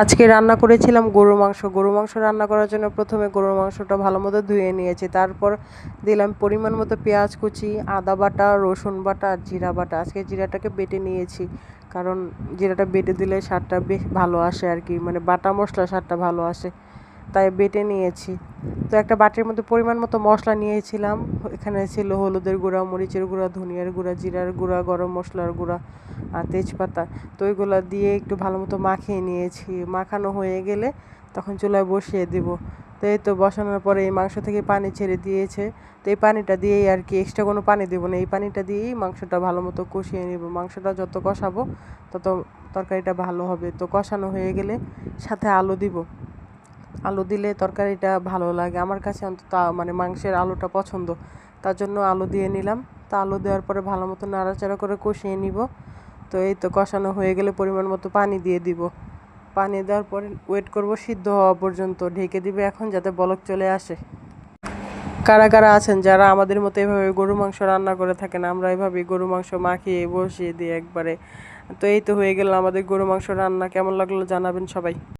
আজকে রান্না করেছিলাম গরুর মাংস। গরুর মাংস রান্না করার জন্য প্রথমে গরুর মাংসটা ভালো মতো ধুয়ে নিয়েছি। তারপর দিলাম পরিমাণ মতো পেঁয়াজ কুচি, আদা বাটা, রসুন বাটা আর জিরা বাটা। আজকে জিরাটাকে বেটে নিয়েছি, কারণ জিরাটা বেটে দিলে স্বাদটা বেশ ভালো আসে আর কি, মানে বাটা মশলা স্বাদটা ভালো আসে, তাই বেটে নিয়েছি। তো একটা বাটির মধ্যে পরিমাণ মতো মশলা নিয়েছিলাম। এখানে ছিল হলুদের গুঁড়া, মরিচের গুঁড়া, ধনিয়ার গুঁড়া, জিরার গুঁড়া, গরম মশলার গুঁড়া আর তেজপাতা। তো ওইগুলো দিয়ে একটু ভালো মতো মাখিয়ে নিয়েছি। মাখানো হয়ে গেলে তখন চুলায় বসিয়ে দিব। তো এই তো বসানোর পরে এই মাংস থেকে পানি ছেড়ে দিয়েছে। তো এই পানিটা দিয়েই আর কি, এক্সট্রা কোনো পানি দেবো না, এই পানিটা দিয়েই মাংসটা ভালো মতো কষিয়ে নেব। মাংসটা যত কষাবো তত তরকারিটা ভালো হবে। তো কষানো হয়ে গেলে সাথে আলু দিব। আলু দিলে তরকারিটা ভালো লাগে আমার কাছে, অন্তত মানে মাংসের আলুটা পছন্দ, তার জন্য আলু দিয়ে নিলাম। তো আলু দেওয়ার পরে ভালো মতো নাড়াচাড়া করে কষিয়ে নিব। তো এই তো কষানো হয়ে গেলে পরিমাণ মতো পানি দিয়ে দিব। পানি দেওয়ার পরে ওয়েট করব সিদ্ধ হওয়া পর্যন্ত, ঢেকে দিবে এখন যাতে বলক চলে আসে। কারা কারা আছেন যারা আমাদের মতো এভাবে গরু মাংস রান্না করে থাকেন? আমরা এভাবে গরু মাংস মাখিয়ে বসিয়ে দিই একবারে। তো এই তো হয়ে গেল আমাদের গরু মাংস রান্না। কেমন লাগলো জানাবেন সবাই।